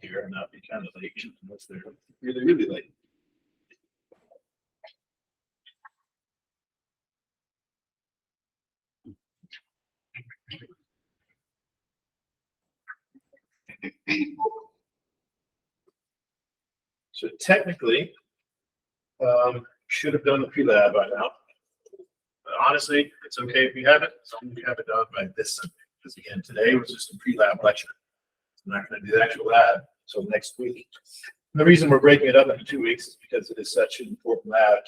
here and not be kind of late unless they're really, really late. So technically, should have done the pre-lab by now. But honestly, it's okay if you haven't, as long as you have it done by this Sunday. Because again, today was just a pre-lab lecture. I'm not going to do the actual lab until next week. And the reason we're breaking it up into 2 weeks is because it is such an important lab,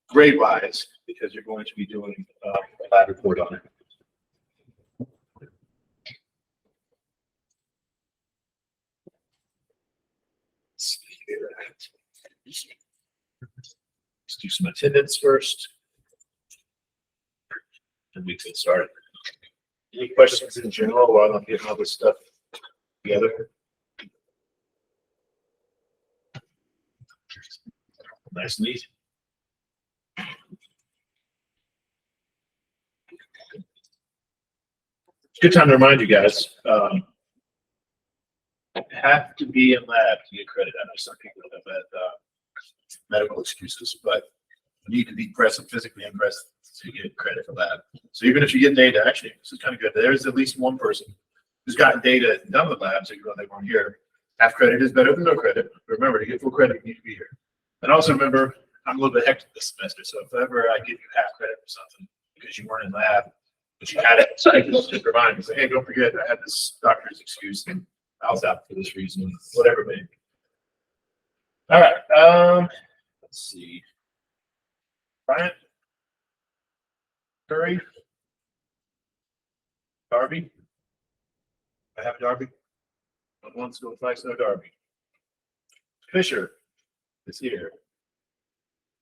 grade-wise, because you're going to be doing a lab report on it. Let's do some attendance first, and we can start. Any questions in general while I'm getting all this stuff together? Nice and easy. It's a good time to remind you guys. Have to be in lab to get credit. I know some people have had medical excuses, but you need to be present, physically and present to get credit for lab. So even if you get data, actually, this is kind of good. There's at least one person who's gotten data and done the lab, so you know they weren't here. Half credit is better than no credit. Remember, to get full credit, you need to be here. And also remember, I'm a little bit hectic this semester, so if ever I give you half credit for something because you weren't in lab, but you had it, so I can just remind you, say, hey, don't forget, I had this doctor's excuse, and I was out for this reason, whatever it may be. All right, let's see. Brian, Curry, Darby. I have Darby. Once, go twice, no Darby. Fisher is here.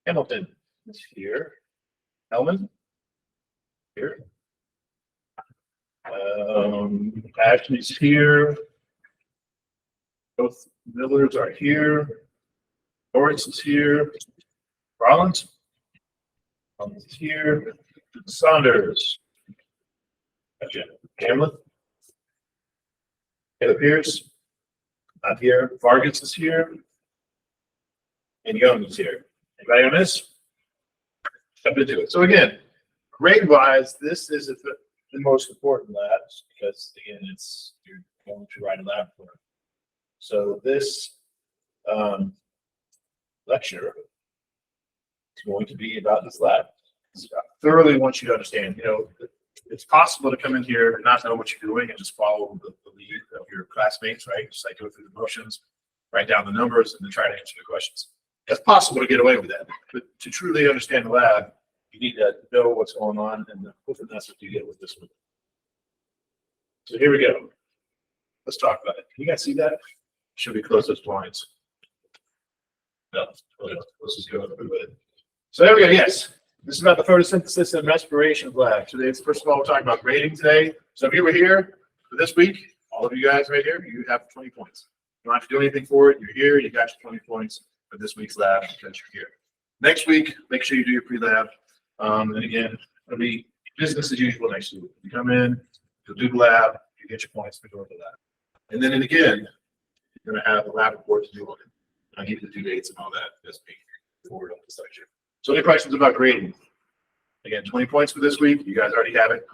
Hamilton is here. Hellman here. Ashley's here. Both Millers are here. Lawrence is here. Rollins is here. Saunders. Gotcha. Hamlin. Taylor Pierce. Not here. Vargas is here. And Young is here. Anybody on this? Jump into it. So again, grade-wise, this is the most important labs because again, you're going to write a lab for it. So this lecture is going to be about this lab. I thoroughly want you to understand, it's possible to come in here and not know what you're doing and just follow the lead of your classmates, right? Just like go through the motions, write down the numbers, and then try to answer the questions. It's possible to get away with that, but to truly understand the lab, you need to know what's going on, and hopefully that's what you get with this one. So here we go. Let's talk about it. Can you guys see that? Should we close those blinds? No. Let's just go through it. So there we go. Yes. This is about the photosynthesis and respiration lab. Today, first of all, we're talking about grading today. So if you were here for this week, all of you guys right here, you have 20 points. You don't have to do anything for it. You're here. You got your 20 points for this week's lab because you're here. Next week, make sure you do your pre-lab. And again, it'll be business as usual next week. You come in, you'll do the lab, you get your points for doing the lab. And then again, you're going to have a lab report to do on it. I'll give you the due dates and all that this week forward on this lecture. So any questions about grading? Again, 20 points for this week. You guys already have it.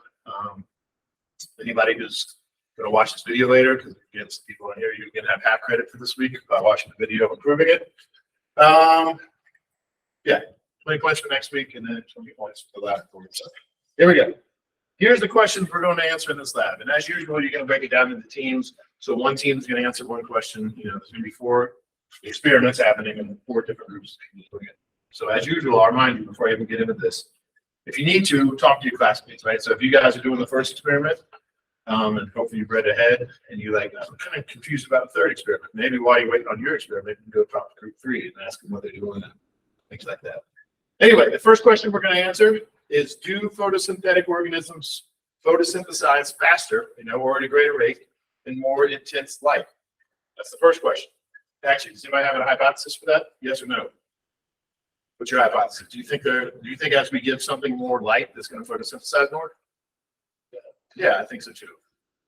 Anybody who's going to watch this video later, because again, some people on here, you're going to have half credit for this week by watching the video and proving it. Yeah, 20 points for next week, and then 20 points for the lab report. So here we go. Here's the questions we're going to answer in this lab. And as usual, you're going to break it down into teams. So one team is going to answer one question. There's going to be 4 experiments happening in 4 different groups. So as usual, I'll remind you before I even get into this, if you need to, talk to your classmates, right? So if you guys are doing the first experiment, and hopefully you've read ahead, and you're like, I'm kind of confused about the 3rd experiment. Maybe while you're waiting on your experiment, you can go talk to group 3 and ask them what they're doing and things like that. Anyway, the first question we're going to answer is, do photosynthetic organisms photosynthesize faster, or at a greater rate in more intense light? That's the first question. Actually, does anybody have a hypothesis for that? Yes or no? What's your hypothesis? Do you think as we give something more light, that's going to photosynthesize more? Yeah, I think so too.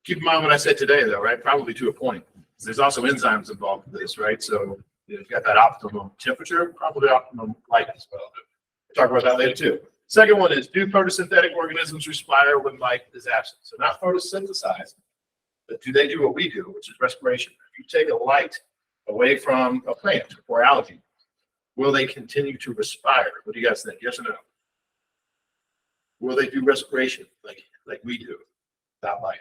Keep in mind what I said today, though, right? Probably to a point. There's also enzymes involved in this, right? So you've got that optimum temperature, probably optimum light as well. We'll talk about that later too. Second one is, do photosynthetic organisms respire when light is absent? So not photosynthesize, but do they do what we do, which is respiration? If you take a light away from a plant or algae, will they continue to respire? What do you guys think? Yes or no? Will they do respiration like we do without light?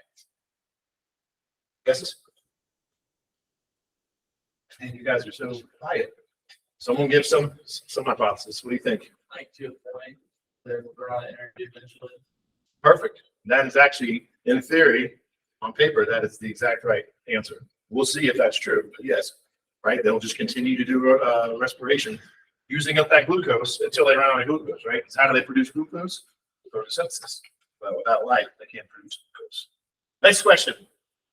Guesses? And you guys are so quiet. Someone give some hypothesis. What do you think? Like to a point, they will draw energy eventually. Perfect. That is actually, in theory, on paper, that is the exact right answer. We'll see if that's true, but yes, right? They'll just continue to do respiration, using up that glucose until they run out of glucose, right? So how do they produce glucose? Photosynthesis. But without light, they can't produce glucose. Next question.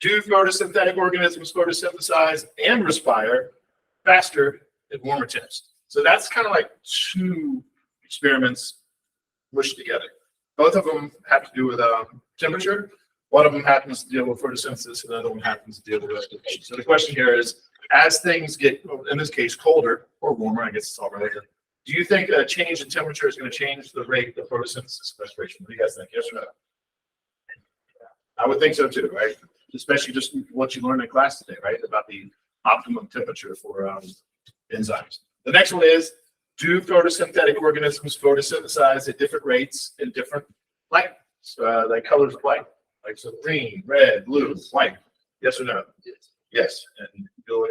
Do photosynthetic organisms photosynthesize and respire faster at warmer temps? So that's kind of like two experiments mushed together. Both of them have to do with temperature. One of them happens to deal with photosynthesis, and the other one happens to deal with respiration. So the question here is, as things get, in this case, colder or warmer, I guess it's all related, do you think a change in temperature is going to change the rate of photosynthesis and respiration? What do you guys think? Yes or no? I would think so too, right? Especially just what you learned in class today, right? About the optimum temperature for enzymes. The next one is, do photosynthetic organisms photosynthesize at different rates in different light, like colors of light? Like so green, red, blue, white. Yes or no? Yes. And I'll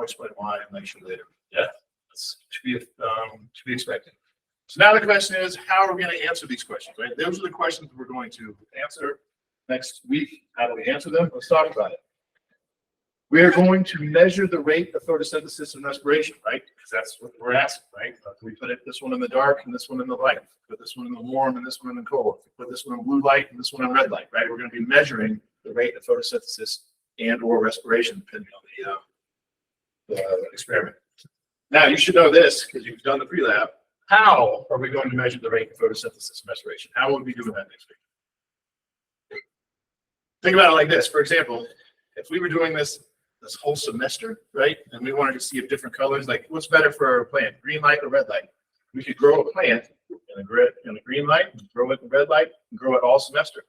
explain why in lecture later. Yeah. That's to be expected. So now the question is, how are we going to answer these questions, right? Those are the questions we're going to answer next week. How do we answer them? Let's talk about it. We are going to measure the rate of photosynthesis and respiration, right? Because that's what we're asking, right? We put this one in the dark and this one in the light. Put this one in the warm and this one in the cold. Put this one in blue light and this one in red light, right? We're going to be measuring the rate of photosynthesis and or respiration, depending on the experiment. Now, you should know this because you've done the pre-lab. How are we going to measure the rate of photosynthesis and respiration? How will we be doing that next week? Think about it like this. For example, if we were doing this whole semester, right, and we wanted to see if different colors, like what's better for a plant, green light or red light? We could grow a plant in a green light, grow it in red light, and grow it all semester.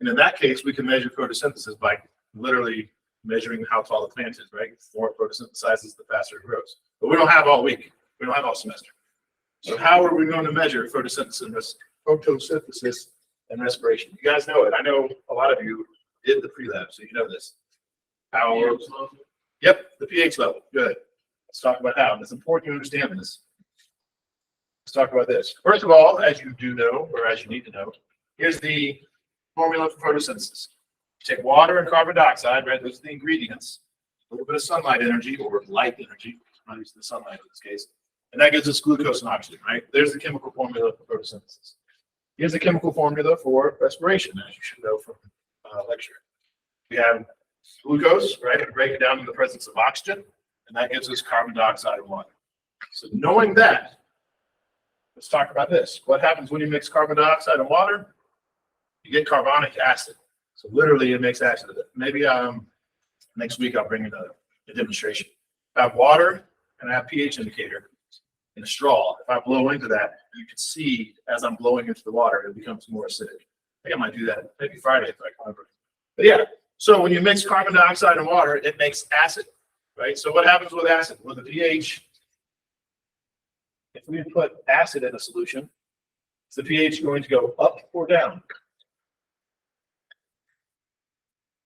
And in that case, we can measure photosynthesis by literally measuring how tall the plant is, right? The more it photosynthesizes, the faster it grows. But we don't have all week. We don't have all semester. So how are we going to measure photosynthesis and respiration? You guys know it. I know a lot of you did the pre-lab, so you know this. Yep, the pH level. Good. Let's talk about how. And it's important you understand this. Let's talk about this. First of all, as you do know, or as you need to know, here's the formula for photosynthesis. You take water and carbon dioxide, right? Those are the ingredients. A little bit of sunlight energy, or light energy. I'm not using the sunlight in this case. And that gives us glucose and oxygen, right? There's the chemical formula for photosynthesis. Here's the chemical formula for respiration, as you should know from lecture. We have glucose, right? We break it down in the presence of oxygen, and that gives us carbon dioxide and water. So knowing that, let's talk about this. What happens when you mix carbon dioxide and water? You get carbonic acid. So literally it makes acid. Maybe next week I'll bring in a demonstration. I have water and I have pH indicator in a straw. If I blow into that, you can see as I'm blowing into the water, it becomes more acidic. I think I might do that maybe Friday if I can remember. But yeah, so when you mix carbon dioxide and water, it makes acid, right? So what happens with acid? Well, the pH, if we put acid in a solution, is the pH going to go up or down?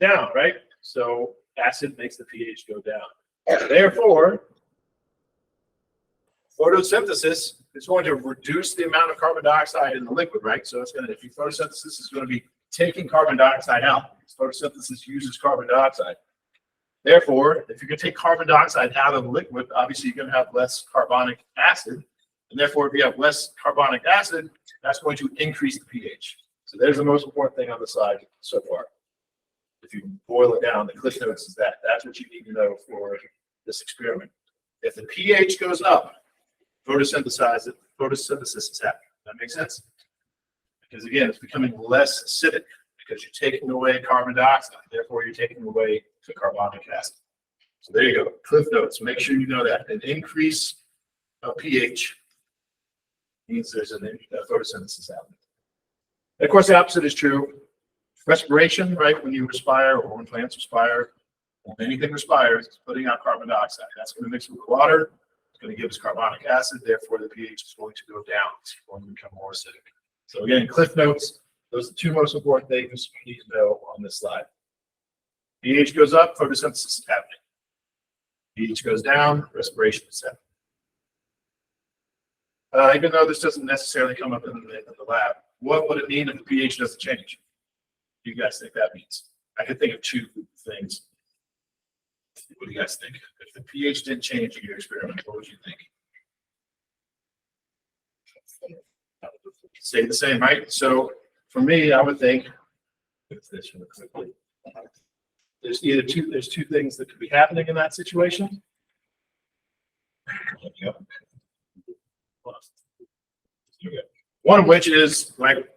Down, right? So acid makes the pH go down. Therefore, photosynthesis is going to reduce the amount of carbon dioxide in the liquid, right? So it's going to, if you photosynthesis is going to be taking carbon dioxide out. Photosynthesis uses carbon dioxide. Therefore, if you're going to take carbon dioxide out of the liquid, obviously you're going to have less carbonic acid. And therefore, if you have less carbonic acid, that's going to increase the pH. So there's the most important thing on the side so far. If you boil it down, the cliff notes is that. That's what you need to know for this experiment. If the pH goes up, photosynthesis is happening. That makes sense? Because again, it's becoming less acidic because you're taking away carbon dioxide. Therefore, you're taking away the carbonic acid. So there you go. Cliff notes. Make sure you know that an increase of pH means there's a photosynthesis happening. And of course, the opposite is true. Respiration, right? When you respire or when plants respire, when anything respires, it's putting out carbon dioxide. That's going to mix with the water. It's going to give us carbonic acid. Therefore, the pH is going to go down. It's going to become more acidic. So again, cliff notes. Those are the two most important things you need to know on this slide. pH goes up, photosynthesis is happening. pH goes down, respiration is happening. Even though this doesn't necessarily come up in the lab, what would it mean if the pH doesn't change? What do you guys think that means? I could think of two things. What do you guys think? If the pH didn't change in your experiment, what would you think? Stay the same, right? So for me, I would think this really quickly. There's two things that could be happening in that situation. One of which is like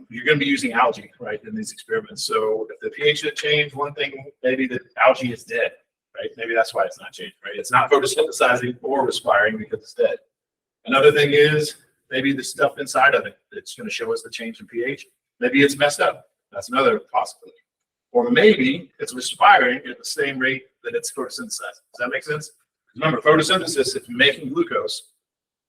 you're going to be using algae, right, in these experiments. So if the pH should change, one thing maybe the algae is dead, right? Maybe that's why it's not changing, right? It's not photosynthesizing or respiring because it's dead. Another thing is maybe the stuff inside of it that's going to show us the change in pH. Maybe it's messed up. That's another possibility. Or maybe it's respiring at the same rate that it's photosynthesizing. Does that make sense? Remember, photosynthesis, if you're making glucose,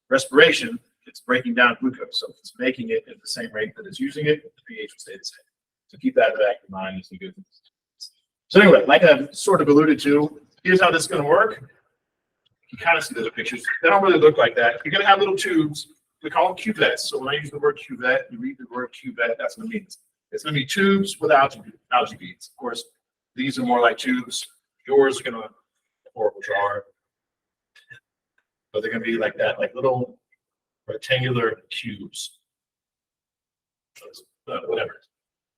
respiration, it's breaking down glucose. So if it's making it at the same rate that it's using it, the pH will stay the same. So keep that in the back of your mind as we go through this. So anyway, like I've sort of alluded to, here's how this is going to work. You kind of see the pictures. They don't really look like that. You're going to have little tubes. We call them cuvettes. So when I use the word cuvette, you read the word cuvette, that's what it means. It's going to be tubes with algae beads. Of course, these are more like tubes. Yours are going to horrible jar. But they're going to be like that, like little rectangular cubes. Whatever.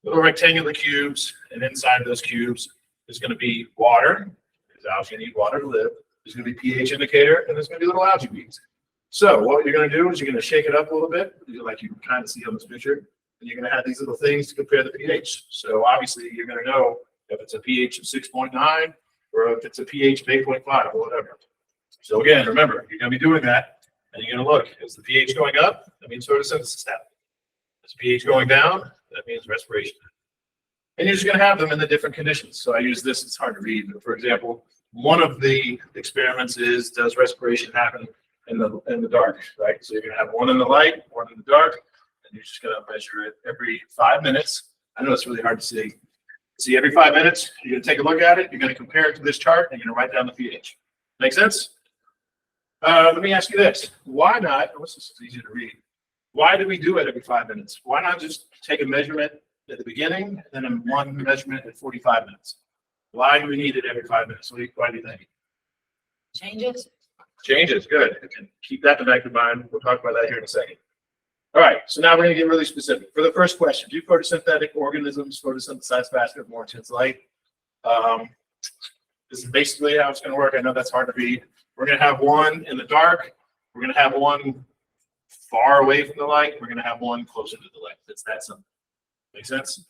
Little rectangular cubes, and inside those cubes is going to be water, because algae need water to live. There's going to be pH indicator, and there's going to be little algae beads. So what you're going to do is you're going to shake it up a little bit, like you can kind of see on this picture, and you're going to have these little things to compare the pH. So obviously you're going to know if it's a pH of 6.9 or if it's a pH of 8.5 or whatever. So again, remember, you're going to be doing that, and you're going to look. Is the pH going up? That means photosynthesis happening. Is the pH going down? That means respiration. And you're just going to have them in the different conditions. So I use this, it's hard to read. But for example, one of the experiments is, does respiration happen in the dark, right? So you're going to have one in the light, one in the dark, and you're just going to measure it every 5 minutes. I know it's really hard to see. See, every 5 minutes, you're going to take a look at it, you're going to compare it to this chart, and you're going to write down the pH. Make sense? Let me ask you this. Why not, this is easy to read. Why do we do it every 5 minutes? Why not just take a measurement at the beginning, and then one measurement at 45 minutes? Why do we need it every 5 minutes? Why do you think? Changes. Changes, good. And keep that in the back of your mind. We'll talk about that here in a second. All right, so now we're going to get really specific. For the first question, do photosynthetic organisms photosynthesize faster with more intense light? This is basically how it's going to work. I know that's hard to read. We're going to have one in the dark. We're going to have one far away from the light. We're going to have one closer to the light. It's that simple. Make sense?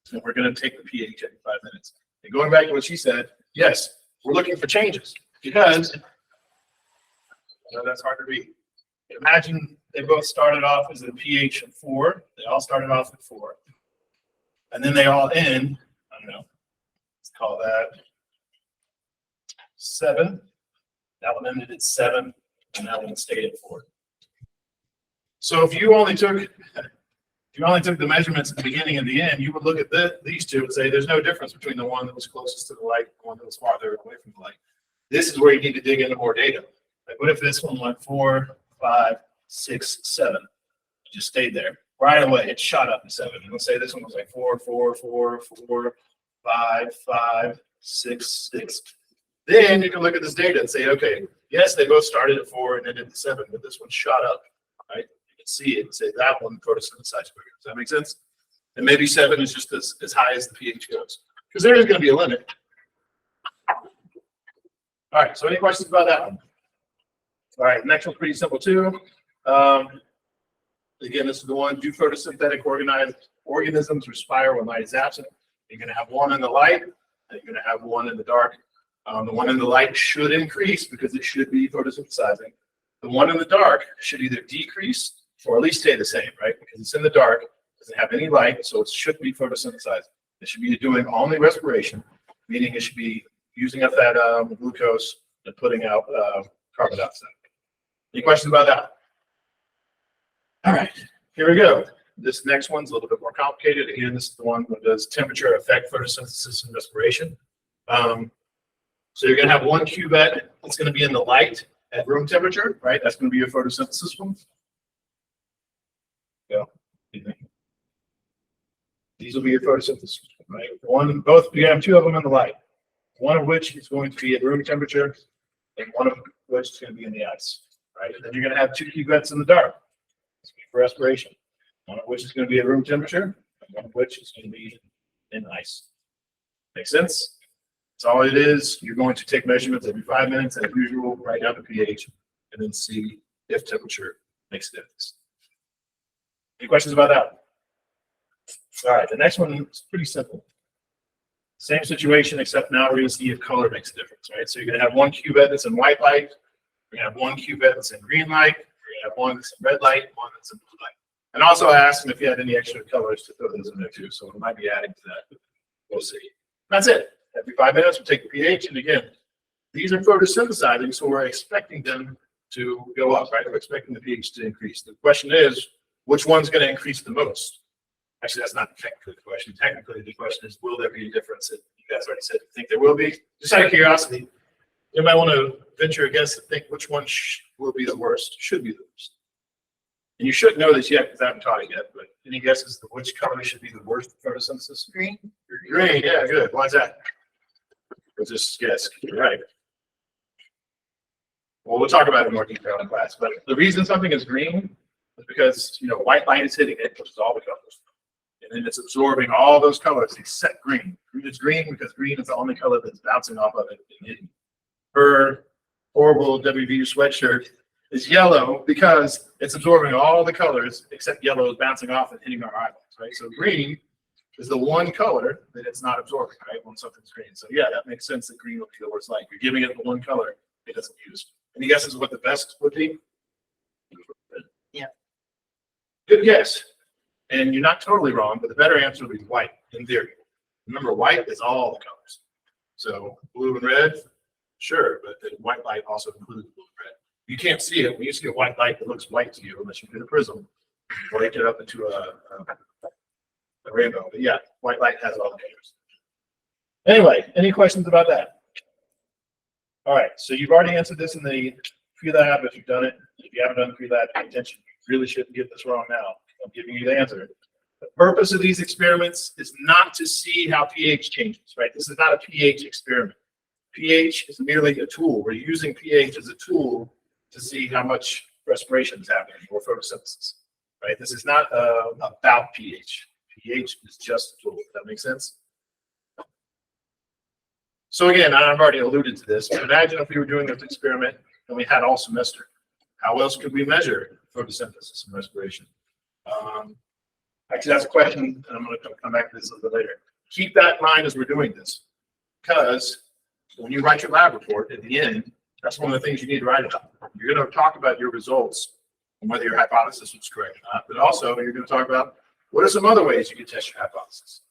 So we're going to take the pH every 5 minutes. And going back to what she said, yes, we're looking for changes because I know that's hard to read. Imagine they both started off as a pH of 4. They all started off at 4. And then they all end, I don't know, let's call that 7. That one ended at 7, and that one stayed at 4. So if you only took the measurements at the beginning and the end, you would look at these two and say there's no difference between the one that was closest to the light and the one that was farther away from the light. This is where you need to dig into more data. Like what if this one went 4, 5, 6, 7? It just stayed there. Right away, it shot up to 7. And let's say this one was like 4, 4, 4, 4, 5, 5, 6, 6. Then you can look at this data and say, okay, yes, they both started at 4 and ended at 7, but this one shot up, right? You can see it and say that one photosynthesized quicker. Does that make sense? And maybe 7 is just as high as the pH goes, because there is going to be a limit. All right, so any questions about that one? All right, next one's pretty simple too. Again, this is the one, do photosynthetic organisms respire when light is absent? You're going to have one in the light, and you're going to have one in the dark. The one in the light should increase because it should be photosynthesizing. The one in the dark should either decrease or at least stay the same, right? Because it's in the dark, doesn't have any light, so it should be photosynthesizing. It should be doing only respiration, meaning it should be using up that glucose and putting out carbon dioxide. Any questions about that? All right, here we go. This next one's a little bit more complicated. Again, this is the one that does temperature affect photosynthesis and respiration. So you're going to have one cuvette that's going to be in the light at room temperature, right? That's going to be your photosynthesis one. Yeah. These will be your photosynthesis, right? You have two of them in the light. One of which is going to be at room temperature, and one of which is going to be in the ice, right? And then you're going to have two cuvettes in the dark for respiration. One of which is going to be at room temperature, and one of which is going to be in ice. Make sense? That's all it is. You're going to take measurements every 5 minutes as usual, write down the pH, and then see if temperature makes a difference. Any questions about that? All right, the next one is pretty simple. Same situation, except now we're going to see if color makes a difference, right? So you're going to have one cuvette that's in white light, you're going to have one cuvette that's in green light, you're going to have one that's in red light, one that's in blue light. And also ask them if you had any extra colors to throw those in there too. So we might be adding to that. We'll see. That's it. Every 5 minutes, we'll take the pH, and again, these are photosynthesizing, so we're expecting them to go up, right? We're expecting the pH to increase. The question is, which one's going to increase the most? Actually, that's not technically the question. Technically, the question is, will there be a difference? And you guys already said you think there will be. Just out of curiosity, you might want to venture a guess to think which one will be the worst, should be the worst. And you shouldn't know this yet because I haven't taught it yet, but any guesses of which color should be the worst for photosynthesis? Green. Green, yeah, good. Why is that? We'll just guess. You're right. Well, we'll talk about it in more detail in class. But the reason something is green is because, white light is hitting it, which is all the colors. And then it's absorbing all those colors except green. It's green because green is the only color that's bouncing off of it and hitting. Her horrible WVU sweatshirt is yellow because it's absorbing all the colors except yellow is bouncing off and hitting our eyeballs, right? So green is the one color that it's not absorbing, right, when something's green. So yeah, that makes sense that green will be the worst light. You're giving it the one color it doesn't use. Any guesses what the best would be? Yeah. Good guess. And you're not totally wrong, but the better answer would be white in theory. Remember, white is all the colors. So blue and red, sure, but the white light also includes blue and red. You can't see it. When you see a white light that looks white to you, unless you get a prism, break it up into a rainbow. But yeah, white light has all the colors. Anyway, any questions about that? All right, so you've already answered this in the pre-lab if you've done it. If you haven't done the pre-lab, pay attention. You really shouldn't get this wrong now. I'm giving you the answer. The purpose of these experiments is not to see how pH changes, right? This is not a pH experiment. pH is merely a tool. We're using pH as a tool to see how much respiration is happening or photosynthesis, right? This is not about pH. pH is just a tool. Does that make sense? So again, I've already alluded to this, but imagine if we were doing this experiment and we had all semester. How else could we measure photosynthesis and respiration? Actually, that's a question, and I'm going to come back to this a little bit later. Keep that in mind as we're doing this, because when you write your lab report at the end, that's one of the things you need to write about. You're going to talk about your results and whether your hypothesis was correct or not, but also you're going to talk about what are some other ways you can test your hypothesis,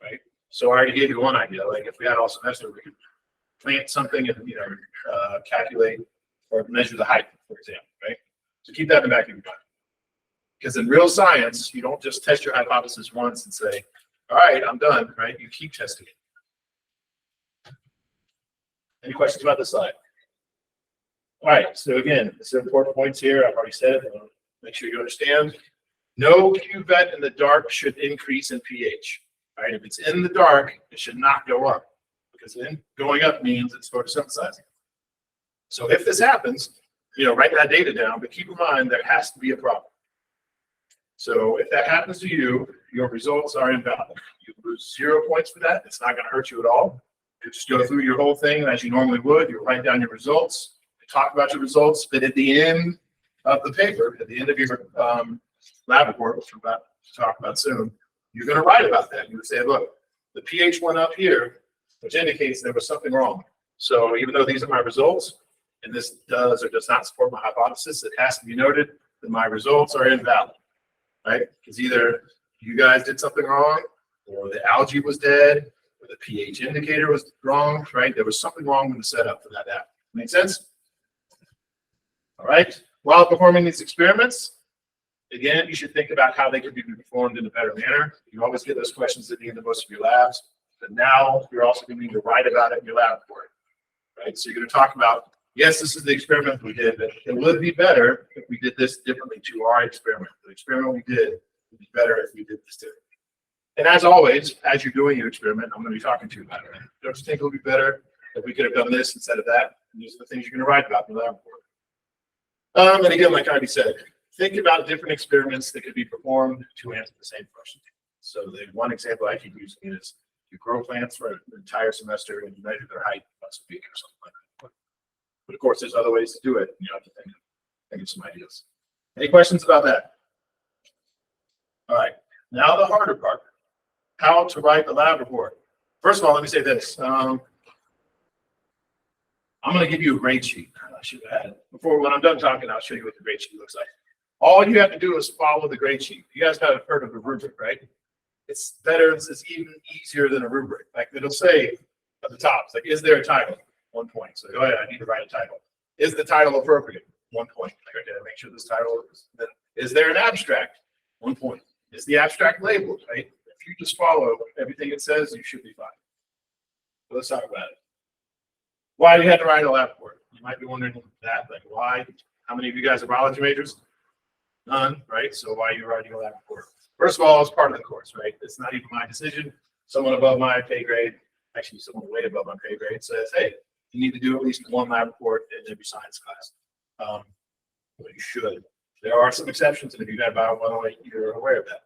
right? So I already gave you one idea. Like if we had all semester, we could plant something and calculate or measure the height, for example, right? So keep that in the back of your mind. Because in real science, you don't just test your hypothesis once and say, all right, I'm done, right? You keep testing it. Any questions about this slide? All right, so again, some important points here. I've already said, make sure you understand. No cuvette in the dark should increase in pH. All right, if it's in the dark, it should not go up, because then going up means it's photosynthesizing. So if this happens, write that data down, but keep in mind there has to be a problem. So if that happens to you, your results are invalid. You lose 0 points for that. It's not going to hurt you at all. You just go through your whole thing as you normally would. You write down your results, you talk about your results, but at the end of the paper, at the end of your lab report, which we're about to talk about soon, you're going to write about that. You're going to say, look, the pH went up here, which indicates there was something wrong. So even though these are my results, and this does or does not support my hypothesis, it has to be noted that my results are invalid, right? Because either you guys did something wrong, or the algae was dead, or the pH indicator was wrong, right? There was something wrong with the setup for that app. Make sense? All right. While performing these experiments, again, you should think about how they could be performed in a better manner. You always get those questions at the end of most of your labs, but now you're also going to need to write about it in your lab report, right? So you're going to talk about, yes, this is the experiment we did, but it would be better if we did this differently to our experiment. The experiment we did would be better if we did this differently. And as always, as you're doing your experiment, I'm going to be talking to you about it. Don't you think it would be better if we could have done this instead of that? And these are the things you're going to write about in the lab report. And again, like I already said, think about different experiments that could be performed to answer the same question. So the one example I keep using is you grow plants for an entire semester and you measure their height once a week or something like that. But of course, there's other ways to do it. You have to think of some ideas. Any questions about that? All right. Now the harder part. How to write the lab report. First of all, let me say this. I'm going to give you a grade sheet. I should have had it. Before, when I'm done talking, I'll show you what the grade sheet looks like. All you have to do is follow the grade sheet. You guys have heard of a rubric, right? It's better, it's even easier than a rubric. Like it'll say at the top, it's like, is there a title? 1 point. So go ahead, I need to write a title. Is the title appropriate? 1 point. Like, okay, make sure this title is. Then, is there an abstract? 1 point. Is the abstract labeled, right? If you just follow everything it says, you should be fine. So let's talk about it. Why do you have to write a lab report? You might be wondering that, like why? How many of you guys are biology majors? None, right? So why are you writing a lab report? First of all, it's part of the course, right? It's not even my decision. Someone above my pay grade, actually someone way above my pay grade says, hey, you need to do at least one lab report in every science class. Well, you should. There are some exceptions, and if you've had bio 108, you're aware of that.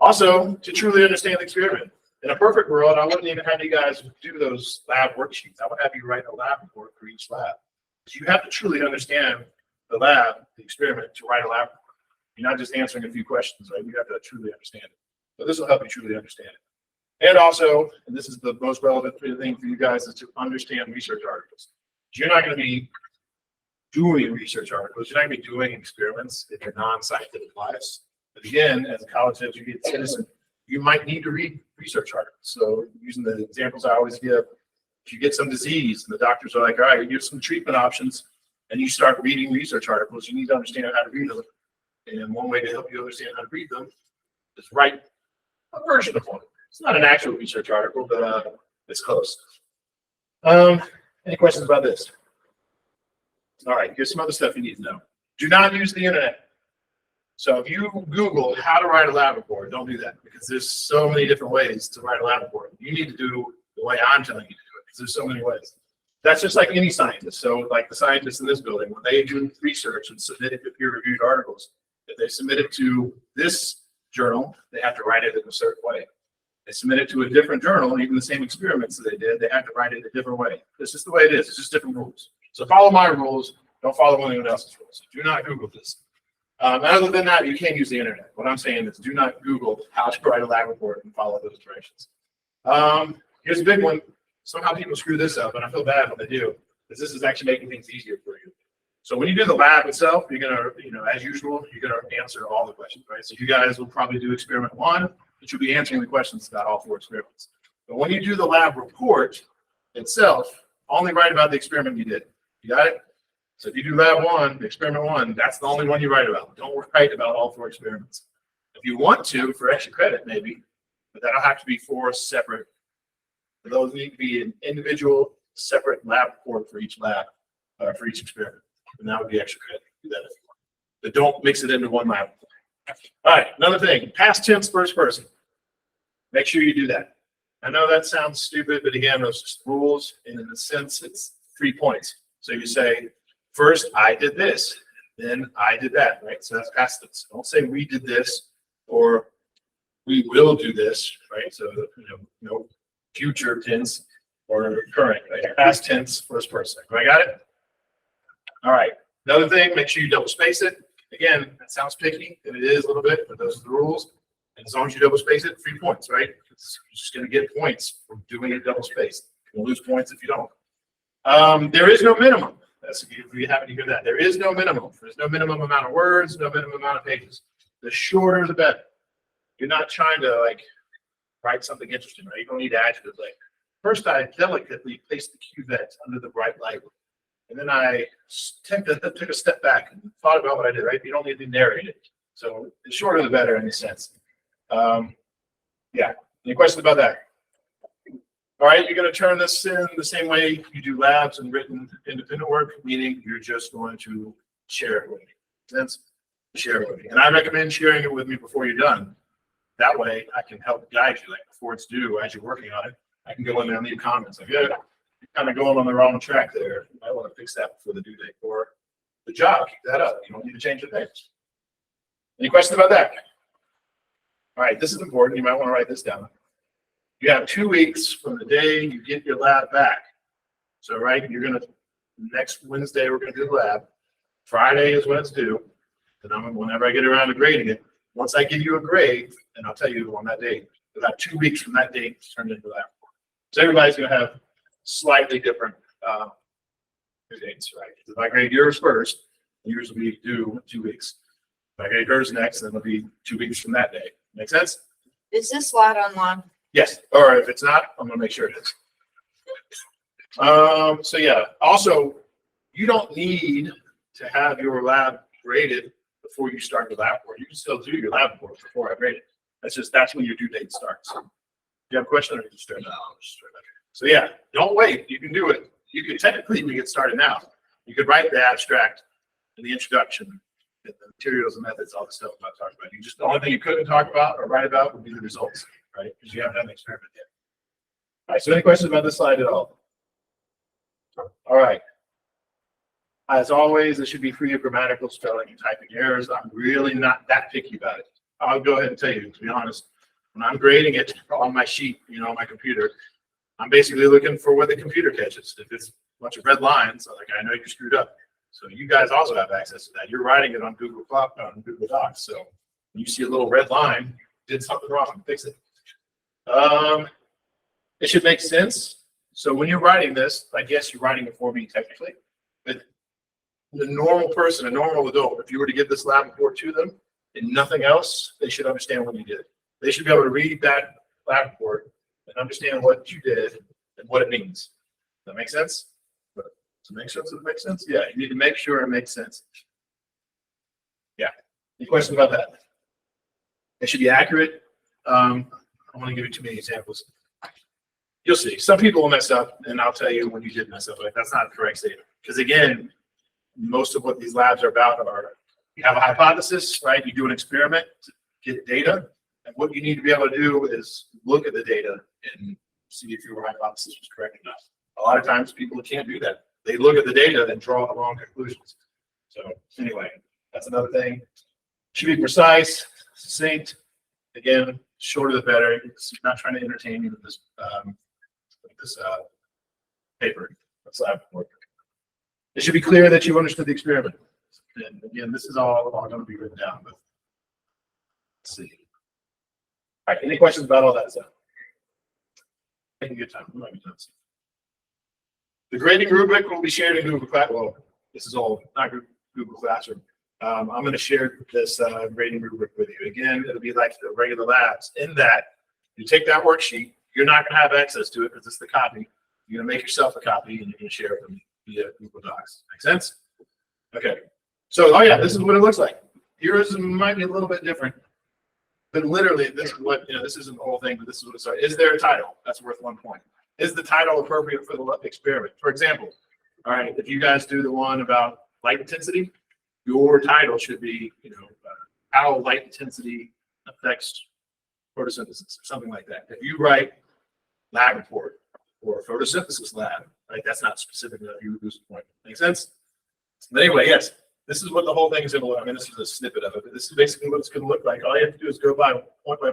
Also, to truly understand the experiment. In a perfect world, I wouldn't even have you guys do those lab worksheets. I would have you write a lab report for each lab. So you have to truly understand the lab, the experiment, to write a lab report. You're not just answering a few questions, right? You have to truly understand it. So this will help you truly understand it. And also, and this is the most relevant thing for you guys, is to understand research articles. You're not going to be doing research articles. You're not going to be doing experiments in your non-scientific lives. But again, as a college-educated citizen, you might need to read research articles. So using the examples I always give, if you get some disease and the doctors are like, all right, here's some treatment options, and you start reading research articles, you need to understand how to read them. And one way to help you understand how to read them is write a version of one. It's not an actual research article, but it's close. Any questions about this? All right, here's some other stuff you need to know. Do not use the internet. So if you Google how to write a lab report, don't do that, because there's so many different ways to write a lab report. You need to do the way I'm telling you to do it, because there's so many ways. That's just like any scientist. So like the scientists in this building, when they do research and submit it to peer-reviewed articles, if they submit it to this journal, they have to write it in a certain way. They submit it to a different journal, even the same experiments that they did, they have to write it a different way. This is the way it is. It's just different rules. So follow my rules. Don't follow anyone else's rules. Do not Google this. Other than that, you can't use the internet. What I'm saying is do not Google how to write a lab report and follow those directions. Here's a big one. Somehow people screw this up, and I feel bad when they do, because this is actually making things easier for you. So when you do the lab itself, you're going to, as usual, you're going to answer all the questions, right? So you guys will probably do experiment 1, but you'll be answering the questions about all 4 experiments. But when you do the lab report itself, only write about the experiment you did. You got it? So if you do lab 1, experiment 1, that's the only one you write about. Don't write about all 4 experiments. If you want to, for extra credit, maybe, but that'll have to be 4 separate. Those need to be an individual, separate lab report for each lab, for each experiment. And that would be extra credit. Do that if you want. But don't mix it into one lab. All right, another thing, past tense, first person. Make sure you do that. I know that sounds stupid, but again, those are just rules, and in a sense, it's 3 points. So you say, first, I did this, then I did that, right? So that's past tense. Don't say we did this, or we will do this, right? So, no future tense or current, right? Past tense, first person. I got it? All right. Another thing, make sure you double space it. Again, that sounds picky, and it is a little bit, but those are the rules. And as long as you double space it, 3 points, right? You're just going to get points from doing it double spaced. You'll lose points if you don't. There is no minimum. That's if you happen to hear that. There is no minimum. There's no minimum amount of words, no minimum amount of pages. The shorter, the better. You're not trying to like write something interesting, right? You don't need adjectives. Like first, I delicately placed the cuvette under the bright light, and then I took a step back and thought about what I did. Right? You don't need to narrate it. So the shorter, the better in a sense. Yeah. Any questions about that? All right, you're going to turn this in the same way you do labs and written independent work, meaning you're just going to share it with me. Sense? Share it with me. And I recommend sharing it with me before you're done. That way I can help guide you, like before it's due, as you're working on it. I can go in there and leave comments like, yeah, you're kind of going on the wrong track there. You might want to fix that before the due date. Or the job, keep that up. You don't need to change the page. Any questions about that? All right, this is important. You might want to write this down. You have 2 weeks from the day you get your lab back. So, right, you're going to, next Wednesday, we're going to do the lab. Friday is when it's due. And whenever I get around to grading it, once I give you a grade, and I'll tell you on that date, about 2 weeks from that date, it's turned into lab report. So everybody's going to have slightly different dates, right? If I grade yours first, yours will be due in 2 weeks. If I grade yours next, then it'll be 2 weeks from that day. Make sense? Is this slide online? Yes, or if it's not, I'm gonna make sure it is. So yeah, also, you don't need to have your lab graded before you start the lab report. You can still do your lab report before I grade it. That's when your due date starts. Do you have a question or you just start now? So yeah, don't wait. You can do it. You can technically even get started now. You could write the abstract and the introduction, the materials and methods, all the stuff I'm not talking about. The only thing you couldn't talk about or write about would be the results. Right? Because you haven't done the experiment yet. All right, so any questions about this slide at all? All right. As always, it should be free of grammatical, spelling, and typing errors. I'm really not that picky about it. I'll go ahead and tell you, to be honest, when I'm grading it on my sheet, on my computer, I'm basically looking for what the computer catches. If it's a bunch of red lines, like I know you screwed up. So you guys also have access to that. You're writing it on Google Docs. So when you see a little red line, you did something wrong, fix it. It should make sense. So when you're writing this, I guess you're writing it for me technically, but the normal person, a normal adult, if you were to give this lab report to them and nothing else, they should understand what you did. They should be able to read that lab report and understand what you did and what it means. Does that make sense? Does it make sense? Does it make sense? Yeah, you need to make sure it makes sense. Yeah. Any questions about that? It should be accurate. I want to give you too many examples. You'll see. Some people will mess up, and I'll tell you when you did mess up. Like, that's not the correct statement. Because again, most of what these labs are about are you have a hypothesis, right? You do an experiment to get data, and what you need to be able to do is look at the data and see if your hypothesis was correct or not. A lot of times people can't do that. They look at the data and draw the wrong conclusions. So anyway, that's another thing. Should be precise, succinct. Again, shorter the better. It's not trying to entertain you with this paper. That's lab report. It should be clear that you understood the experiment. And again, this is all going to be written down. But let's see. All right. Any questions about all that stuff? Taking good time. The grading rubric will be shared in Google Classroom. Well, this is all not Google Classroom. I'm going to share this grading rubric with you. Again, it'll be like the regular labs. In that, you take that worksheet. You're not going to have access to it because it's the copy. You're going to make yourself a copy and you're going to share it with me via Google Docs. Make sense? Okay. So, oh yeah, this is what it looks like. Yours might be a little bit different, but literally, this is what this isn't the whole thing, but this is what it's like. Is there a title? That's worth 1 point. Is the title appropriate for the experiment? For example, all right, if you guys do the one about light intensity, your title should be, how light intensity affects photosynthesis or something like that. If you write lab report or photosynthesis lab, right, that's not specific enough. You lose the point. Make sense? But anyway, yes, this is what the whole thing is going to look. I mean, this is a snippet of it, but this is basically what it's going to look like. All you have to do is go by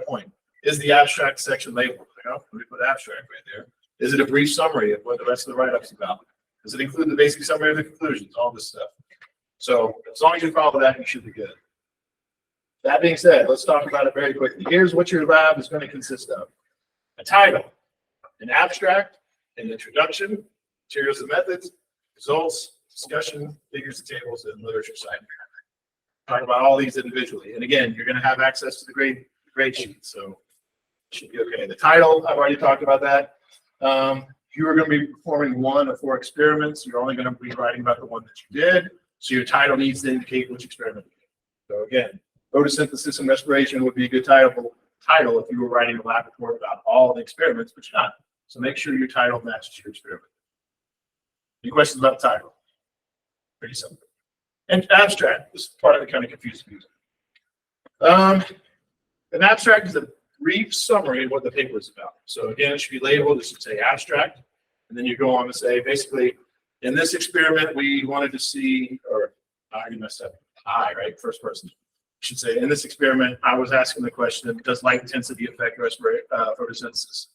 point. Is the abstract section labeled? Let me put abstract right there. Is it a brief summary of what the rest of the write-up's about? Does it include the basic summary of the conclusions? All this stuff. So as long as you follow that, you should be good. That being said, let's talk about it very quickly. Here's what your lab is going to consist of. A title, an abstract, an introduction, materials and methods, results, discussion, figures and tables, and literature side. Talk about all these individually. And again, you're going to have access to the grade sheet, so it should be okay. The title, I've already talked about that. You are going to be performing 1 of 4 experiments. You're only going to be writing about the one that you did. So your title needs to indicate which experiment you did. So again, photosynthesis and respiration would be a good title if you were writing a lab report about all the experiments, but you're not. So make sure your title matches your experiment. Any questions about the title? Pretty simple. And abstract, this is part of the kind of confusing me. An abstract is a brief summary of what the paper is about. So again, it should be labeled, it should say abstract, and then you go on to say, basically, in this experiment, we wanted to see, or I messed up, right, first person. I should say, in this experiment, I was asking the question, does light intensity affect photosynthesis?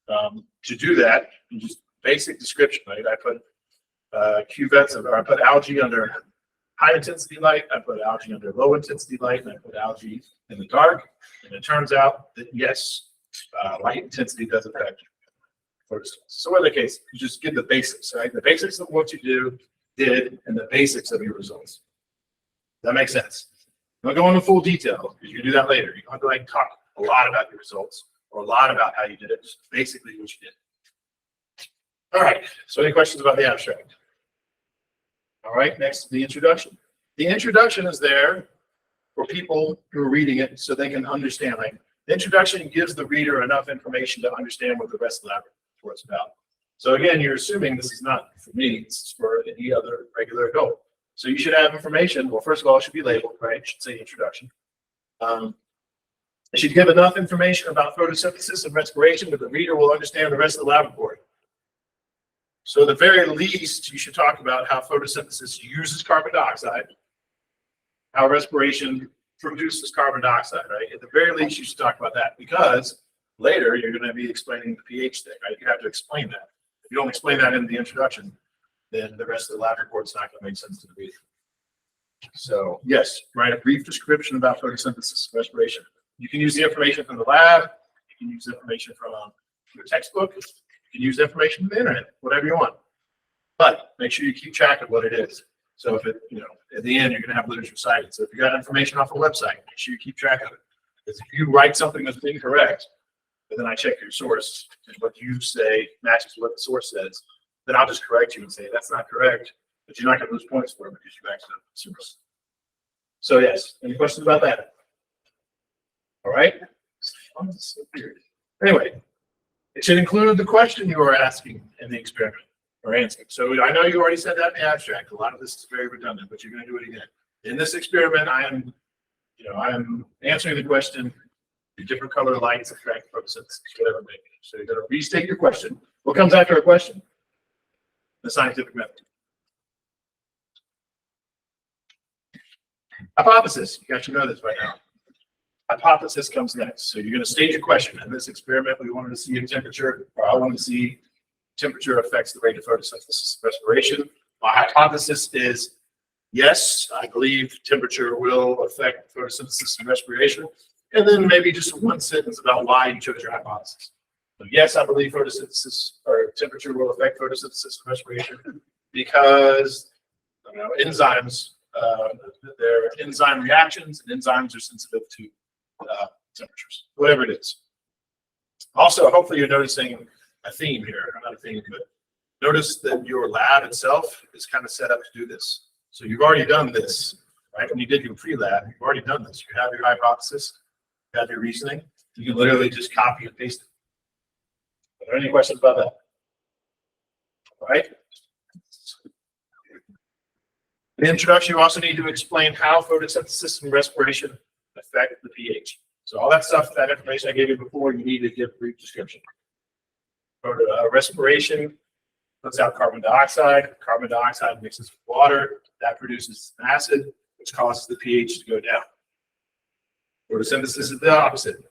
To do that, just basic description, right? I put cuvettes, or I put algae under high intensity light, I put algae under low intensity light, and I put algae in the dark. And it turns out that yes, light intensity does affect photosynthesis. So in the case, you just give the basics, right? The basics of what you did, and the basics of your results. That makes sense. Don't go into full detail because you can do that later. You don't have to like talk a lot about your results or a lot about how you did it. Just basically what you did. All right. So any questions about the abstract? All right. Next, the introduction. The introduction is there for people who are reading it so they can understand. Like the introduction gives the reader enough information to understand what the rest of the lab report's about. So again, you're assuming this is not for me, it's for any other regular adult. So you should have information. Well, first of all, it should be labeled, right? It should say introduction. It should give enough information about photosynthesis and respiration that the reader will understand the rest of the lab report. So at the very least, you should talk about how photosynthesis uses carbon dioxide, how respiration produces carbon dioxide, right? At the very least, you should talk about that because later you're going to be explaining the pH thing, right? You have to explain that. If you don't explain that in the introduction, then the rest of the lab report's not going to make sense to the reader. So yes, write a brief description about photosynthesis and respiration. You can use the information from the lab. You can use information from your textbook. You can use information from the internet, whatever you want. But make sure you keep track of what it is. So if it, at the end, you're going to have literature cited. So if you got information off a website, make sure you keep track of it. Because if you write something that's incorrect, and then I check your source, and what you say matches what the source says, then I'll just correct you and say, that's not correct, but you're not going to lose points for it because you backed up the source. So yes, any questions about that? All right. Anyway, it should include the question you are asking in the experiment or answering. So I know you already said that in the abstract. A lot of this is very redundant, but you're going to do it again. In this experiment, I am answering the question, do different color lights affect photosynthesis, whatever it may be. So you're going to restate your question. What comes after a question? The scientific method. Hypothesis. You guys should know this by now. Hypothesis comes next. So you're going to state your question. In this experiment, we wanted to see if temperature, or I wanted to see temperature affects the rate of photosynthesis and respiration. My hypothesis is, yes, I believe temperature will affect photosynthesis and respiration. And then maybe just one sentence about why you chose your hypothesis. So yes, I believe photosynthesis or temperature will affect photosynthesis and respiration because enzymes, there are enzyme reactions, and enzymes are sensitive to temperatures, whatever it is. Also, hopefully you're noticing a theme here, not a theme, but notice that your lab itself is kind of set up to do this. So you've already done this, right? When you did your pre-lab, you've already done this. You have your hypothesis, you have your reasoning. You can literally just copy and paste it. Are there any questions about that? All right. In the introduction, you also need to explain how photosynthesis and respiration affect the pH. So all that stuff, that information I gave you before, you need to give a brief description. Respiration puts out carbon dioxide. Carbon dioxide mixes with water. That produces an acid, which causes the pH to go down. Photosynthesis is the opposite.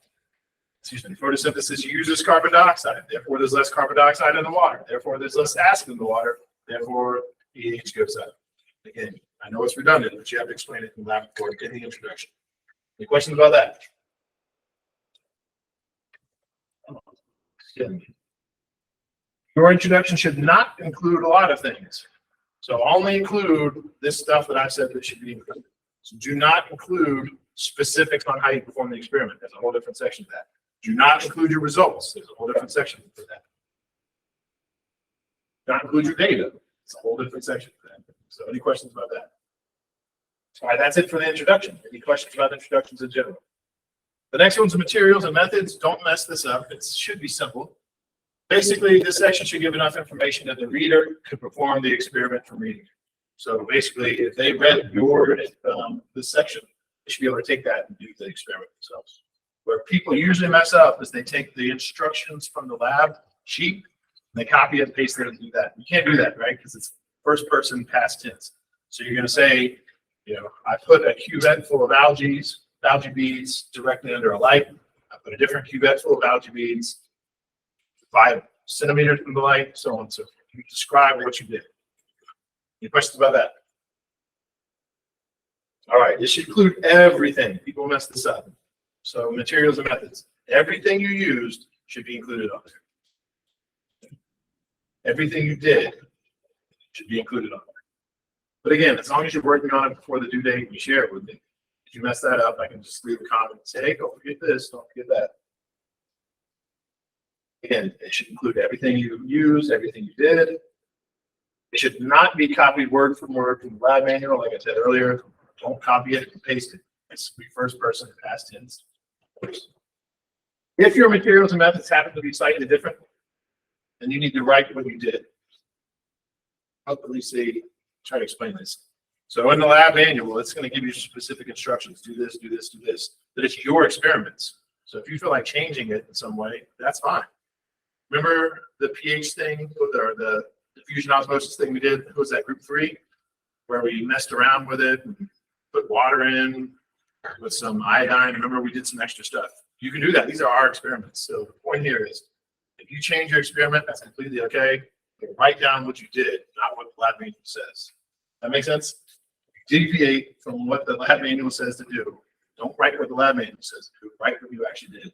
Photosynthesis uses carbon dioxide. Therefore, there's less carbon dioxide in the water. Therefore, there's less acid in the water. Therefore, pH goes up. Again, I know it's redundant, but you have to explain it in the lab report in the introduction. Any questions about that? Your introduction should not include a lot of things. So only include this stuff that I said that should be included. So do not include specifics on how you perform the experiment. There's a whole different section for that. Do not include your results. There's a whole different section for that. Do not include your data. It's a whole different section for that. So any questions about that? All right, that's it for the introduction. Any questions about introductions in general? The next one's materials and methods. Don't mess this up. It should be simple. Basically, this section should give enough information that the reader could perform the experiment from reading. So basically, if they read your this section, they should be able to take that and do the experiment themselves. Where people usually mess up is they take the instructions from the lab sheet, and they copy it and paste it and do that. You can't do that, right? Because it's first person past tense. So you're going to say, you know, I put a cuvette full of algae beads directly under a light. I put a different cuvette full of algae beads 5 centimeters from the light, so on and so forth. You describe what you did. Any questions about that? All right, this should include everything. People mess this up. So materials and methods. Everything you used should be included on there. Everything you did should be included on there. But again, as long as you're working on it before the due date, you share it with me. If you mess that up, I can just leave a comment and say, hey, don't forget this, don't forget that. Again, it should include everything you used, everything you did. It should not be copied word for word from the lab manual. Like I said earlier, don't copy it and paste it. It's be first person past tense. If your materials and methods happen to be slightly different, then you need to write what you did. I'll at least try to explain this. So in the lab manual, it's going to give you specific instructions. Do this, do this, do this. But it's your experiments. So if you feel like changing it in some way, that's fine. Remember the pH thing or the diffusion osmosis thing we did? What was that, group 3? Where we messed around with it and put water in with some iodine. Remember, we did some extra stuff. You can do that. These are our experiments. So the point here is, if you change your experiment, that's completely okay. But write down what you did, not what the lab manual says. That makes sense? Deviate from what the lab manual says to do. Don't write what the lab manual says to do. Write what you actually did.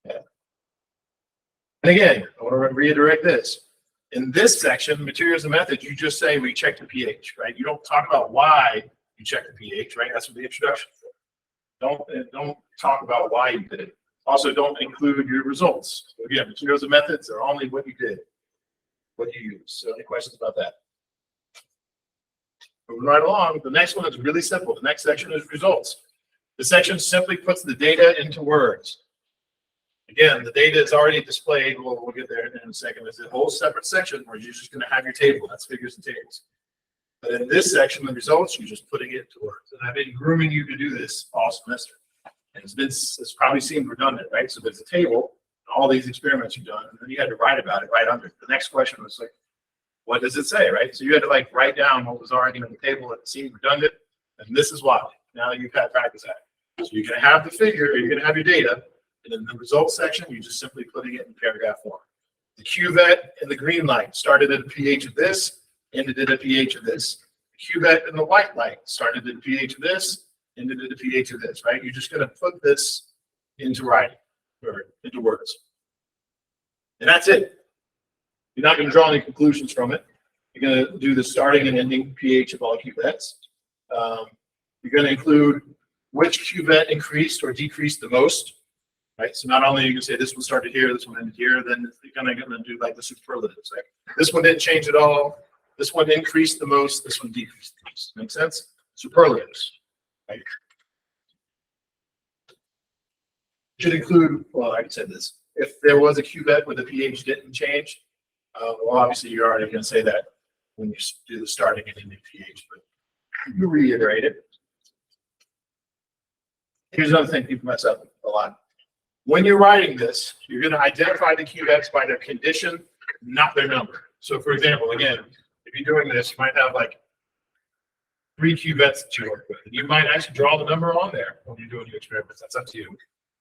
Yeah. And again, I want to reiterate this. In this section, materials and methods, you just say we check the pH, right? You don't talk about why you check the pH, right? That's what the introduction is for. Don't talk about why you did it. Also, don't include your results. So again, materials and methods are only what you did, what you use. So any questions about that? Moving right along, the next one is really simple. The next section is results. The section simply puts the data into words. Again, the data is already displayed. We'll get there in a second. There's a whole separate section where you're just going to have your table. That's figures and tables. But in this section, the results, you're just putting it to words. And I've been grooming you to do this all semester. And it's probably seemed redundant, right? So there's a table, all these experiments you've done, and then you had to write about it right under it. The next question was like, what does it say, right? So you had to like write down what was already on the table that seemed redundant, and this is why. Now you've had practice at it. So you're going to have the figure, you're going to have your data, and in the results section, you're just simply putting it in paragraph form. The cuvette in the green light started at a pH of this, ended at a pH of this. The cuvette in the white light started at a pH of this, ended at a pH of this, right? You're just going to put this into writing, or into words. And that's it. You're not going to draw any conclusions from it. You're going to do the starting and ending pH of all cuvettes. You're going to include which cuvette increased or decreased the most. Right, so not only you can say this one started here, this one ended here, then you're going to do like the superlatives. Like this one didn't change at all. This one increased the most. This one decreased the most. Make sense? Superlatives. Right. Should include. Well, I said this. If there was a cuvette where the pH didn't change, well, obviously you're already going to say that when you do the starting and ending pH. But you reiterate it. Here's another thing people mess up a lot. When you're writing this, you're going to identify the cuvettes by their condition, not their number. So for example, again, if you're doing this, you might have like 3 cuvettes that you work with. You might actually draw the number on there when you're doing your experiments. That's up to you.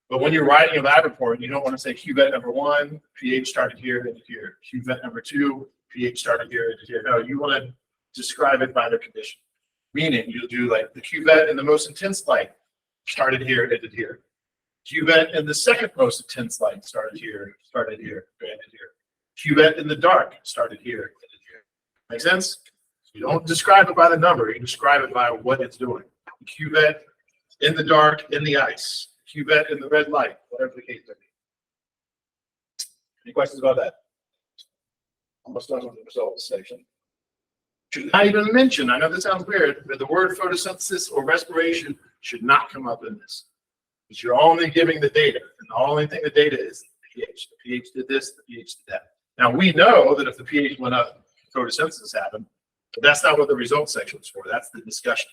But when you're writing a lab report, you don't want to say cuvette number 1, pH started here, ended here. Cuvette number 2, pH started here, ended here. No, you want to describe it by their condition. Meaning you'll do like the cuvette in the most intense light started here, ended here. Cuvette in the second most intense light started here, ended here. Cuvette in the dark started here, ended here. Make sense? You don't describe it by the number, you describe it by what it's doing. Cuvette in the dark, in the ice. Cuvette in the red light, whatever the case may be. Any questions about that? Almost done with the results section. Should not even mention, I know this sounds weird, but the word photosynthesis or respiration should not come up in this. Because you're only giving the data, and the only thing the data is the pH. The pH did this, the pH did that. Now we know that if the pH went up, photosynthesis happened, but that's not what the results section is for. That's the discussion.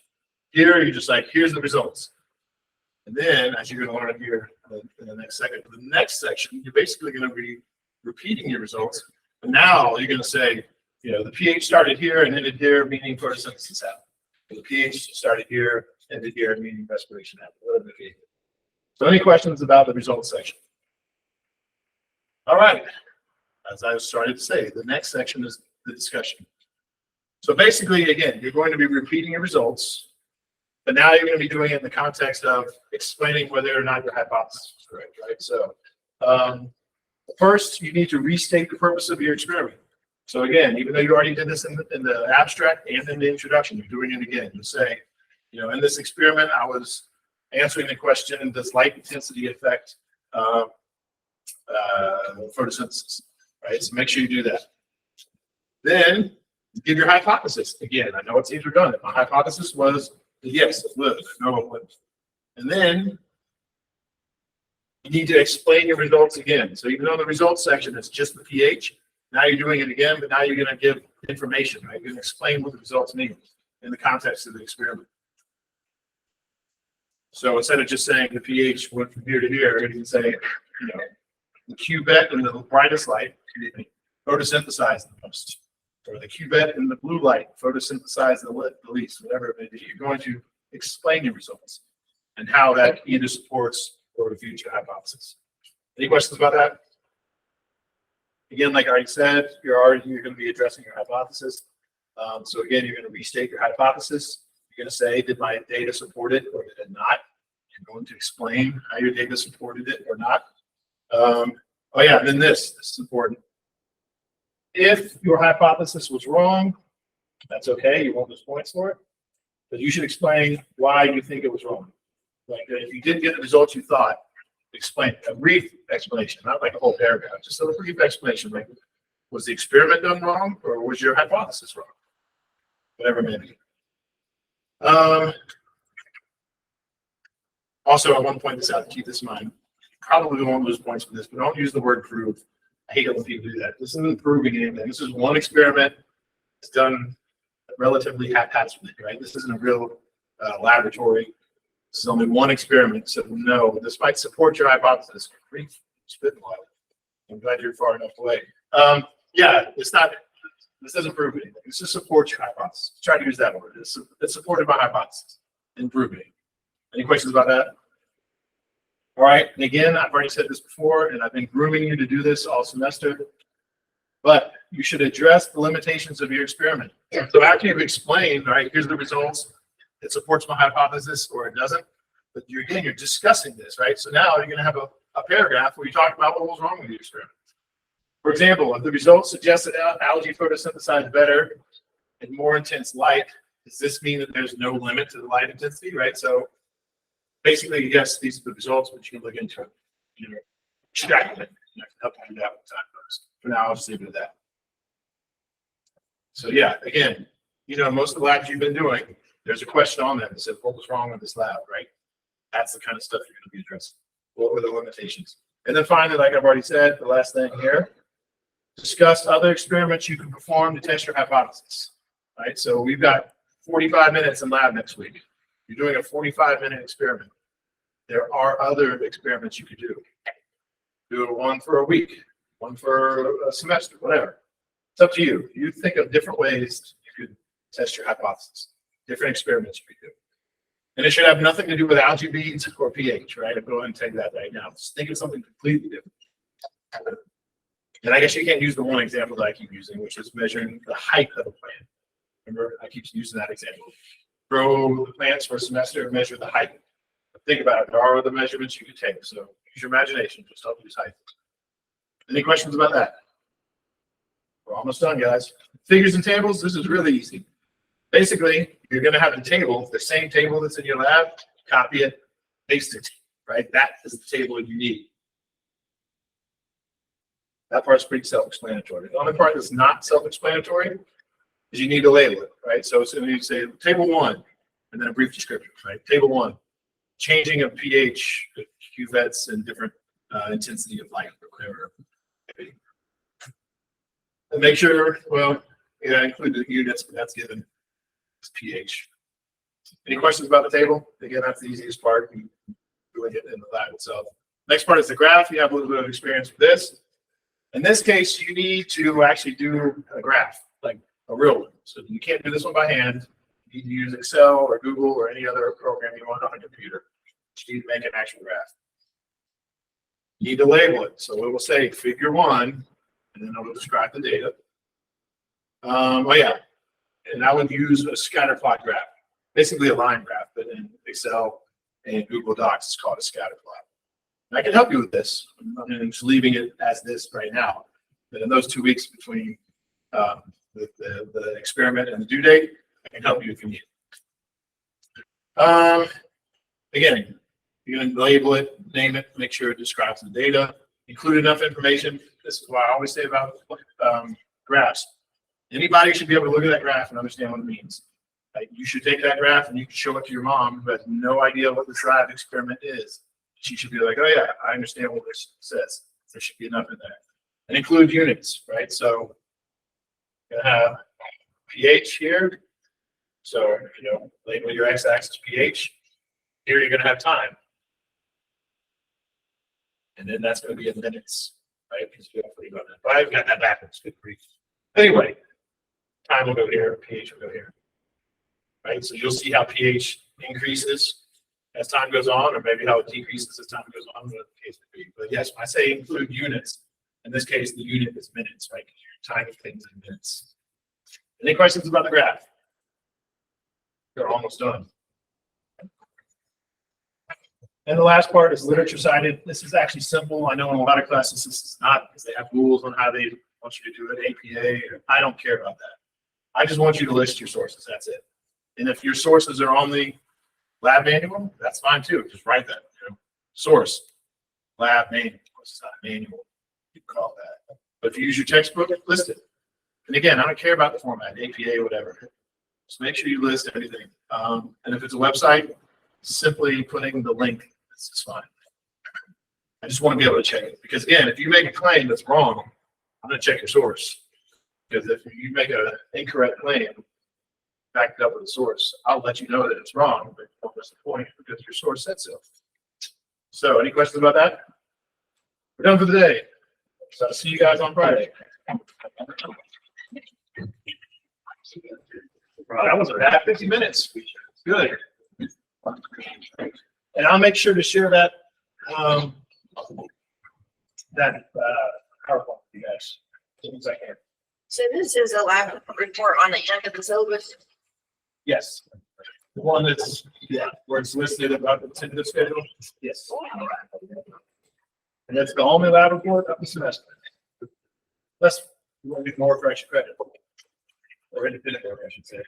Here, you're just like, here's the results. And then, as you're going to learn here in the next second, for the next section, you're basically going to be repeating your results. But now you're going to say, you know, the pH started here and ended here, meaning photosynthesis happened. The pH started here, ended here, meaning respiration happened. Whatever the case. So any questions about the results section? All right. As I started to say, the next section is the discussion. So basically, again, you're going to be repeating your results, but now you're going to be doing it in the context of explaining whether or not your hypothesis is correct, right? So first, you need to restate the purpose of your experiment. So again, even though you already did this in the abstract and in the introduction, you're doing it again. You say, you know, in this experiment, I was answering the question, does light intensity affect photosynthesis, right? So make sure you do that. Then give your hypothesis. Again, I know it's easier done. My hypothesis was that yes, it would. No, it wouldn't. And then you need to explain your results again. So even though the results section is just the pH, now you're doing it again, but now you're going to give information, right? You're going to explain what the results mean in the context of the experiment. So instead of just saying the pH went from here to here, you can say, you know, the cuvette in the brightest light photosynthesized the most, or the cuvette in the blue light photosynthesized the least, whatever it may be. You're going to explain your results and how that either supports or refutes your hypothesis. Any questions about that? Again, like I already said, you're going to be addressing your hypothesis. So again, you're going to restate your hypothesis. You're going to say, did my data support it or did it not? You're going to explain how your data supported it or not. Oh yeah, then this is important. If your hypothesis was wrong, that's okay. You won't lose points for it. But you should explain why you think it was wrong. Like if you didn't get the results you thought, explain a brief explanation, not like a whole paragraph, just a brief explanation. Like, was the experiment done wrong or was your hypothesis wrong? Whatever it may be. Also, I want to point this out to keep this in mind. Probably won't lose points for this, but don't use the word prove. I hate it when people do that. This isn't proving anything. This is one experiment. It's done relatively haphazardly, right? This isn't a real laboratory. This is only one experiment. So no, this might support your hypothesis. I'm glad you're far enough away. Yeah, it's not. This doesn't prove anything. This just supports your hypothesis. Try to use that word. It's supported by hypothesis and proving. Any questions about that? All right. And again, I've already said this before, and I've been grooming you to do this all semester. But you should address the limitations of your experiment. So after you've explained, all right, here's the results. It supports my hypothesis or it doesn't. But you're discussing this, right? So now you're going to have a paragraph where you talk about what was wrong with the experiment. For example, if the results suggest that algae photosynthesize better in more intense light, does this mean that there's no limit to the light intensity, right? So basically, yes, these are the results, but you can look into it. You know, extract it. I can help you do that with time first. For now, I'll just leave it at that. So yeah, again, you know, most of the labs you've been doing, there's a question on them that says, what was wrong with this lab, right? That's the kind of stuff you're going to be addressing. What were the limitations? And then finally, like I've already said, the last thing here, discuss other experiments you can perform to test your hypothesis, right? So we've got 45 minutes in lab next week. You're doing a 45-minute experiment. There are other experiments you could do. Do one for a week, one for a semester, whatever. It's up to you. You think of different ways you could test your hypothesis, different experiments you could do. And it should have nothing to do with algae beads or pH, right? I'll go ahead and take that right now. Just think of something completely different. And I guess you can't use the one example that I keep using, which is measuring the height of a plant. Remember, I keep using that example. Grow the plants for a semester and measure the height. think about it. There are other measurements you can take. So use your imagination. Just don't use height. Any questions about that? We're almost done, guys. Figures and tables. This is really easy. Basically, you're going to have a table, the same table that's in your lab, copy it, paste it, right? That is the table you need. That part's pretty self-explanatory. The only part that's not self-explanatory is you need to label it, right? So it's going to say table 1, and then a brief description, right? Table 1, changing of pH, cuvettes, and different intensity of light or whatever. And make sure, well, yeah, include the units, but that's given. It's pH. Any questions about the table? Again, that's the easiest part. Doing it in the lab itself. Next part is the graph. You have a little bit of experience with this. In this case, you need to actually do a graph, like a real one. So you can't do this one by hand. You need to use Excel or Google or any other program you want on a computer. You need to make an actual graph. You need to label it. So it will say figure 1, and then it will describe the data. Oh yeah, and I would use a scatter plot graph, basically a line graph, but in Excel and Google Docs, it's called a scatter plot. And I can help you with this. I'm just leaving it as this right now. But in those 2 weeks between the experiment and the due date, I can help you if you need. Again, you're going to label it, name it, make sure it describes the data, include enough information. This is what I always say about graphs. Anybody should be able to look at that graph and understand what it means. You should take that graph and you can show it to your mom who has no idea what this lab experiment is. She should be like, oh yeah, I understand what this says. There should be enough in there. And include units, right? So you're gonna have pH here. So, label your x-axis pH. Here you're gonna have time. And then that's gonna be in minutes, right? Because you have to go that. But I've got that backwards. Good grief. Anyway, time will go here, pH will go here. Right? So you'll see how pH increases as time goes on, or maybe how it decreases as time goes on, whatever the case may be. But yes, when I say include units, in this case, the unit is minutes, right? Because you're timing things in minutes. Any questions about the graph? They're almost done. And the last part is literature cited. This is actually simple. I know in a lot of classes this is not, because they have rules on how they want you to do it, APA. I don't care about that. I just want you to list your sources. That's it. And if your sources are on the lab manual, that's fine too. Just write that. Source, lab manual. It's not a manual. You can call it that. But if you use your textbook, list it. And again, I don't care about the format, APA, whatever. Just make sure you list everything. And if it's a website, simply putting the link is fine. I just want to be able to check it. Because again, if you make a claim that's wrong, I'm going to check your source. Because if you make an incorrect claim, back it up with a source, I'll let you know that it's wrong, but what's the point? Because your source said so. So, any questions about that? We're done for the day. So I'll see you guys on Friday. That was about 50 minutes. Good. And I'll make sure to share that PowerPoint with you guys as soon as I can. So this is a lab report on the end of the syllabus. Yes. The one that's, where it's listed about the tentative schedule. Yes. And that's the only lab report of the semester. Less, you want to get more for extra credit. Or independent work, I should say.